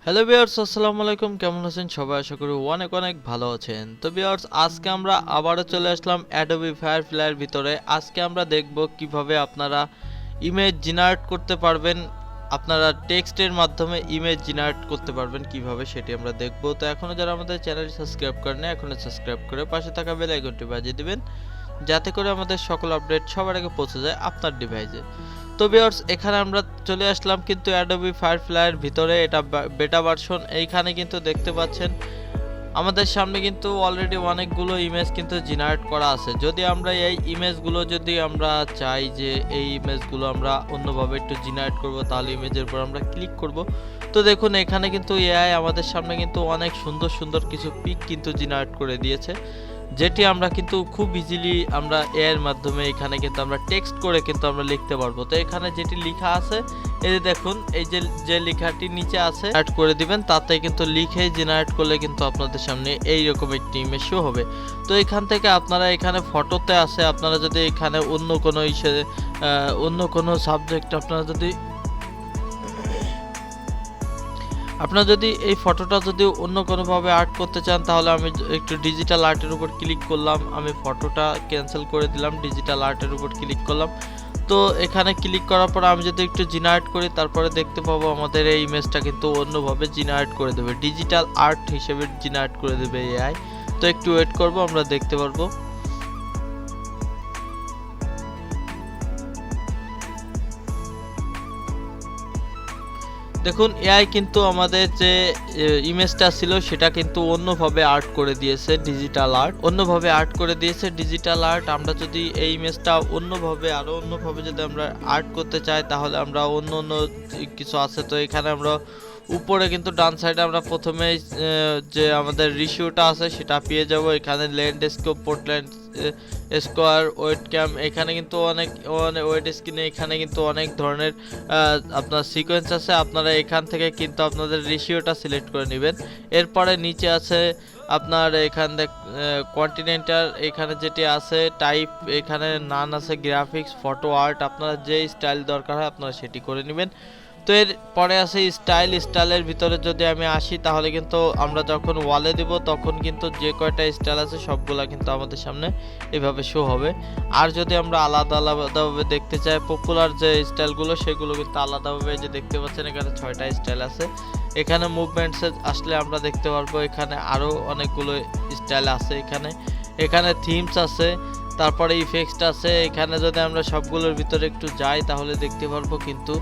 Hello viewers, আসসালামু আলাইকুম। কেমন আছেন সবাই? আশা করি অনেক অনেক ভালো আছেন। তো ভিউয়ার্স, আজকে আমরা আবারও চলে আসলাম অ্যাডোবি ফায়ারফ্লাইয়ের ভিতরে। আজকে আমরা দেখব কিভাবে আপনারা ইমেজ জেনারেট করতে পারবেন, আপনারা টেক্সটের মাধ্যমে ইমেজ জেনারেট করতে পারবেন কিভাবে, সেটি আমরা দেখব। তো এখনও যারা আমাদের চ্যানেলটি সাবস্ক্রাইব করেন, এখনও সাবস্ক্রাইব করে পাশে থাকা বেল আইকনটি বাজিয়ে দিবেন, যাতে করে আমাদের সকল আপডেট সবার আগে পৌঁছে যায় আপনার ডিভাইসে। তো ভিউয়ার্স, এখানে আমরা চলে আসলাম কিন্তু অ্যাডোবি ফায়ারফ্লাইয়ের ভিতরে, এটা বেটা ভার্সন। এইখানে কিন্তু দেখতে পাচ্ছেন আমাদের সামনে কিন্তু অলরেডি অনেকগুলো ইমেজ কিন্তু জেনারেট করা আছে। যদি আমরা এই ইমেজগুলো যদি আমরা চাই যে এই ইমেজগুলো আমরা অন্যভাবে একটু জেনারেট করব, তাহলে ইমেজের উপর আমরা ক্লিক করব। তো দেখুন এখানে কিন্তু এআই আমাদের সামনে কিন্তু অনেক সুন্দর সুন্দর কিছু পিক কিন্তু জেনারেট করে দিয়েছে, যেটি আমরা কিন্তু খুব ইজিলি আমরা এর মাধ্যমে এখানে কিন্তু আমরা টেক্সট করে কিন্তু আমরা লিখতে পারবো। তো এখানে যেটি লেখা আছে, এই যে দেখুন, এই যে লেখাটি নিচে আছে অ্যাড করে দিবেন, তাতে কিন্তু লিখে জেনারেট করলে কিন্তু আপনাদের সামনে এই রকম একটি ইমেজ শো হবে। তো এখান থেকে আপনারা এখানে ফটোতে আছে, আপনারা যদি এখানে অন্য কোনো সাবজেক্ট আপনারা যদি এই ফটোটা যদি অন্য কোনোভাবে আর্ট করতে চান, তাহলে আমি একটু ডিজিটাল আর্টের উপর ক্লিক করলাম, আমি ফটোটা ক্যান্সেল করে দিলাম, ডিজিটাল আর্টের উপর ক্লিক করলাম। তো এখানে ক্লিক করার পর আমি যদি একটু জেনারেট করি, তারপরে দেখতে পাবো আমাদের এই ইমেজটা কিন্তু অন্যভাবে জেনারেট করে দেবে, ডিজিটাল আর্ট হিসেবে জেনারেট করে দেবে এআই। তো একটু ওয়েট করব, আমরা দেখতে পারবো। দেখুন এআই কিন্তু আমাদের যে ইমেজটা ছিল সেটা কিন্তু অন্যভাবে আর্ট করে দিয়েছে, ডিজিটাল আর্ট অন্যভাবে আর্ট করে দিয়েছে ডিজিটাল আর্ট। আমরা যদি এই ইমেজটা আরো অন্যভাবে যদি আমরা আর্ট করতে চাই, তাহলে আমরা অন্য কিছু আছে। তো এখানে আমরা উপরে কিন্তু ডান সাইডে আমরা প্রথমে যে আমাদের রেশিওটা আছে সেটা পেয়ে যাব। এখানে ল্যান্ডস্কেপ, পোর্টল্যান্ড স্কোয়ার, ওয়েট ক্যাম, এখানে কিন্তু অনেক ওয়েট স্ক্রিনে এখানে কিন্তু অনেক ধরনের আপনার সিকোয়েন্স আছে। আপনারা এখান থেকে কিন্তু আপনাদের রেশিওটা সিলেক্ট করে নেবেন। এরপরে নিচে আছে আপনার এখানে কন্টিনেন্টাল, এখানে যেটি আছে টাইপ, এখানে নান আছে গ্রাফিক্স, ফটো আর্ট, আপনারা যে স্টাইল দরকার হয় আপনারা সেটি করে নেবেন। তো এর পরে আছে স্টাইলের ভিতরে যদি আমি আসি, তাহলে কিন্তু আমরা যখন ওয়ালে দিব তখন কিন্তু যে কয়টা স্টাইল আছে সবগুলা কিন্তু আমাদের সামনে এভাবে শো হবে। আর যদি আমরা আলাদা আলাদাভাবে দেখতে চাই পপুলার যে স্টাইলগুলো, সেগুলো কিন্তু আলাদাভাবে, যে দেখতে পাচ্ছেন এখানে 6টা স্টাইল আছে। এখানে মুভমেন্টসে আসলে আমরা দেখতে পারবো এখানে আরও অনেকগুলো স্টাইল আছে। এখানে থিমস আছে, তারপরে ইফেক্টস আছে। এখানে যদি আমরা সবগুলোর ভিতরে একটু যাই, তাহলে দেখতে পারবো কিন্তু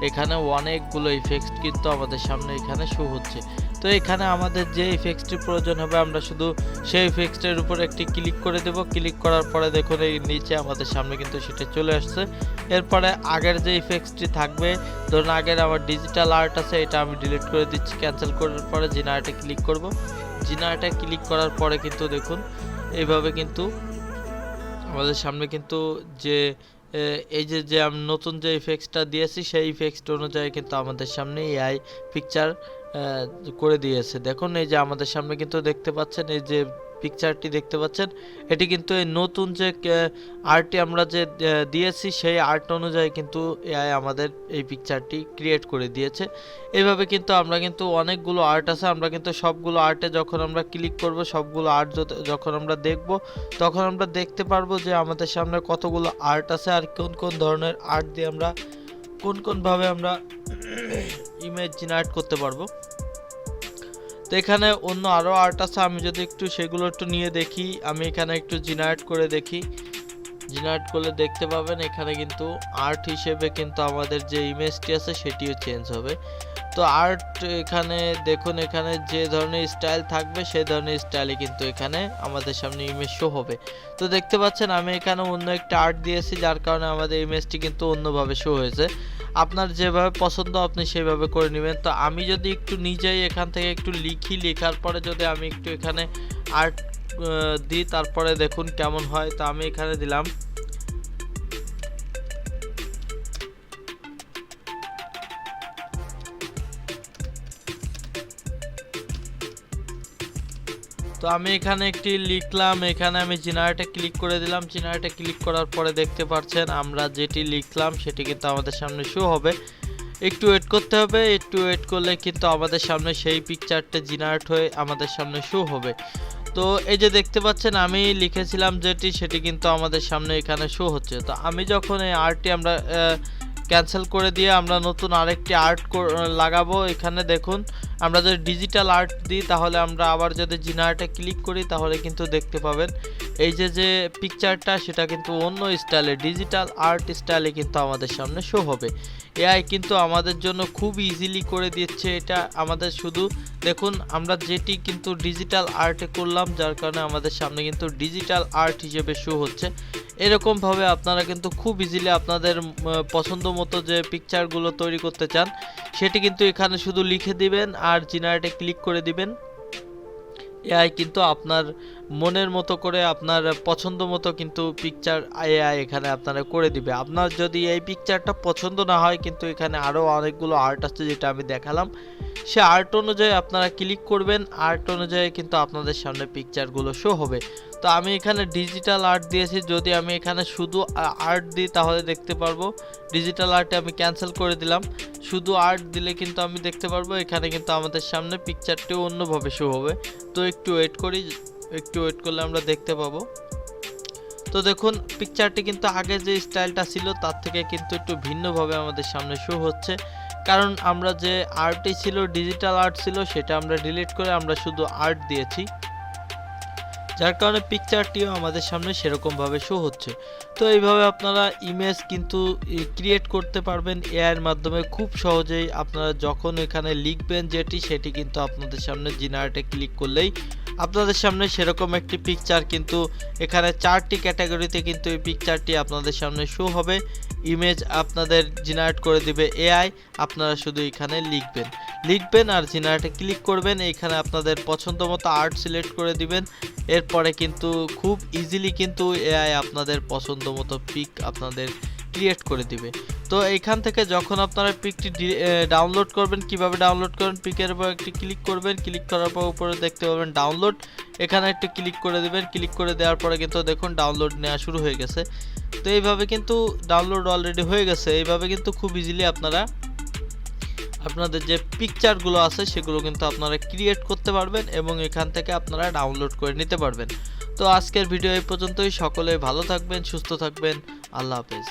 এখানে অনেকগুলো ইফেক্টস কিন্তু আমাদের সামনে এখানে শো হচ্ছে। তো এখানে আমাদের যে ইফেক্টসটির প্রয়োজন হবে, আমরা শুধু সেই ইফেক্টসের উপর একটি ক্লিক করে দেব। ক্লিক করার পরে দেখুন এই নিচে আমাদের সামনে কিন্তু সেটা চলে আসছে। এরপরে আগের যে ইফেক্টসটি থাকবে, ধরুন আগের আমার ডিজিটাল আর্ট আছে, এটা আমি ডিলিট করে দিচ্ছি। ক্যান্সেল করার পরে জেনারেটে ক্লিক করব। জেনারেটে ক্লিক করার পরে কিন্তু দেখুন এইভাবে কিন্তু আমাদের সামনে কিন্তু যে এই যে আমি নতুন যে ইফেক্টসটা দিয়েছি, সেই ইফেক্টস অনুযায়ী কিন্তু আমাদের সামনে এআই পিকচার করে দিয়েছে। দেখুন এই যে আমাদের সামনে কিন্তু দেখতে পাচ্ছেন, এই যে পিকচারটি দেখতে পাচ্ছেন, এটি কিন্তু এই নতুন যে আর্টটি আমরা যে দিয়েছি সেই আর্ট অনুযায়ী কিন্তু এআই আমাদের এই পিকচারটি ক্রিয়েট করে দিয়েছে। এইভাবে কিন্তু আমরা কিন্তু অনেকগুলো আর্ট আছে, আমরা কিন্তু সবগুলো আর্টে যখন আমরা ক্লিক করব, সবগুলো আর্ট যখন আমরা দেখব, তখন আমরা দেখতে পারবো যে আমাদের সামনে কতগুলো আর্ট আছে, আর কোন কোন ধরনের আর্ট দিয়ে আমরা কোনভাবে আমরা ইমেজ জেনারেট করতে পারবো। তো এখানে অন্য আরও আর্ট আছে, আমি যদি একটু সেগুলো একটু নিয়ে দেখি, আমি এখানে একটু জেনারেট করে দেখি। জেনারেট করলে দেখতে পাবেন এখানে কিন্তু আর্ট হিসেবে কিন্তু আমাদের যে ইমেজটি আছে সেটিও চেঞ্জ হবে। তো আর্ট এখানে দেখুন, এখানে যে ধরনের স্টাইল থাকবে সেই ধরনের স্টাইলে কিন্তু এখানে আমাদের সামনে ইমেজ শো হবে। তো দেখতে পাচ্ছেন আমি এখানে অন্য একটা আর্ট দিয়েছি, যার কারণে আমাদের ইমেজটি কিন্তু অন্যভাবে শো হয়েছে। আপনার যেভাবে পছন্দ আপনি সেভাবে করে নেবেন। তো আমি যদি একটু নিজেই এখান থেকে একটু লেখার পরে যদি আমি একটু এখানে আর্ট দিই, তারপরে দেখুন কেমন হয়। তো আমি এখানে দিলাম, তো আমি এখানে একটি লিখলাম, এখানে আমি জেনারেটে ক্লিক করে দিলাম। জেনারেটে ক্লিক করার পরে দেখতে পাচ্ছেন আমরা যেটি লিখলাম সেটি কিন্তু আমাদের সামনে শো হবে। একটু ওয়েট করতে হবে। একটু ওয়েট করলে কিন্তু আমাদের সামনে সেই পিকচারটা জেনারেট হয়ে আমাদের সামনে শো হবে। তো এই যে দেখতে পাচ্ছেন আমি লিখেছিলাম যেটি, সেটি কিন্তু আমাদের সামনে এখানে শো হচ্ছে। তো আমি যখন এই আর্টটি আমরা ক্যান্সেল করে দিয়ে আমরা নতুন আরেকটি আর্ট লাগাবো, এখানে দেখুন আমরা যদি ডিজিটাল আর্ট দিই তাহলে আমরা আবার যদি জেনারেটে ক্লিক করি তাহলে কিন্তু দেখতে পাবেন এই যে পিকচারটা সেটা কিন্তু অন্য স্টাইলে ডিজিটাল আর্ট স্টাইলে কিন্তু আমাদের সামনে শো হবে। এআই কিন্তু আমাদের জন্য খুব ইজিলি করে দিচ্ছে এটা। আমাদের শুধু দেখুন আমরা যেটি কিন্তু ডিজিটাল আর্টে করলাম, যার কারণে আমাদের সামনে কিন্তু ডিজিটাল আর্ট হিসেবে শো হচ্ছে। এরকমভাবে আপনারা কিন্তু খুব ইজিলি আপনাদের পছন্দ মতো যে পিকচারগুলো তৈরি করতে চান সেটি কিন্তু এখানে শুধু লিখে দিবেন আর জেনারেটে ক্লিক করে দিবেন। এআই কিন্তু আপনার মনের মতো করে আপনার পছন্দ মতো কিন্তু পিকচার এআই এখানে আপনারা করে দিবে। আপনার যদি এই পিকচারটা পছন্দ না হয় কিন্তু এখানে আরও অনেকগুলো আর্ট আছে যেটা আমি দেখালাম, সে আর্ট অনুযায়ী আপনারা ক্লিক করবেন, আর্ট অনুযায়ী কিন্তু আপনাদের সামনে পিকচারগুলো শো হবে। তো আমি এখানে ডিজিটাল আর্ট দিয়েছি, যদি আমি এখানে শুধু আর্ট দিই তাহলে দেখতে পারবো। ডিজিটাল আর্টে আমি ক্যান্সেল করে দিলাম, শুধু আর্ট দিলে কিন্তু আমি দেখতে পারবো এখানে কিন্তু আমাদের সামনে পিকচারটিও অন্যভাবে শো হবে। তো একটু ওয়েট করি, একটু ওয়েট করলে আমরা দেখতে পাবো। তো দেখুন পিকচারটি কিন্তু আগে যে স্টাইলটা ছিল তার থেকে কিন্তু একটু ভিন্নভাবে আমাদের সামনে শো হচ্ছে, কারণ আমরা যে আর্টই ছিল ডিজিটাল আর্ট ছিল সেটা আমরা ডিলিট করে আমরা শুধু আর্ট দিয়েছি, যার কারণে পিকচারটিও আমাদের সামনে সেরকমভাবে শো হচ্ছে। তো এইভাবে আপনারা ইমেজ কিন্তু ক্রিয়েট করতে পারবেন এআইয়ের মাধ্যমে খুব সহজেই। আপনারা যখন এখানে লিখবেন যেটি, সেটি কিন্তু আপনাদের সামনে জেনারেটে ক্লিক করলেই আপনাদের সামনে সেরকম একটি পিকচার কিন্তু এখানে 4টি ক্যাটাগরিতে কিন্তু এই পিকচারটি আপনাদের সামনে শো হবে। ইমেজ আপনাদের জেনারেট করে দিবে এআই, আপনারা শুধু এখানে লিখবেন আর জেনারেটে ক্লিক করবেন, এইখানে আপনাদের পছন্দ মতো আর্ট সিলেক্ট করে দিবেন। এরপরে কিন্তু খুব ইজিলি কিন্তু এআই আপনাদের পছন্দ মতো পিক আপনাদের ক্রিয়েট করে দিবে। তো এইখান থেকে যখন আপনারা পিকটি ডাউনলোড করবেন, কিভাবে ডাউনলোড করবেন, পিকের উপর একটি ক্লিক করবেন, ক্লিক করার পর উপরে দেখতে পাবেন ডাউনলোড, এখানে একটু ক্লিক করে দেবেন। ক্লিক করে দেওয়ার পরে কিন্তু দেখুন ডাউনলোড নেওয়া শুরু হয়ে গেছে। তো এইভাবে কিন্তু ডাউনলোড অলরেডি হয়ে গেছে। এইভাবে কিন্তু খুব ইজিলি আপনারা আপনাদের যে পিকচারগুলো আছে সেগুলো কিন্তু আপনারা ক্রিয়েট করতে পারবেন এবং এখান থেকে আপনারা ডাউনলোড করে নিতে পারবেন। তো আজকের ভিডিও এই পর্যন্তই। সকলে ভালো থাকবেন, সুস্থ থাকবেন। আল্লাহ হাফেজ।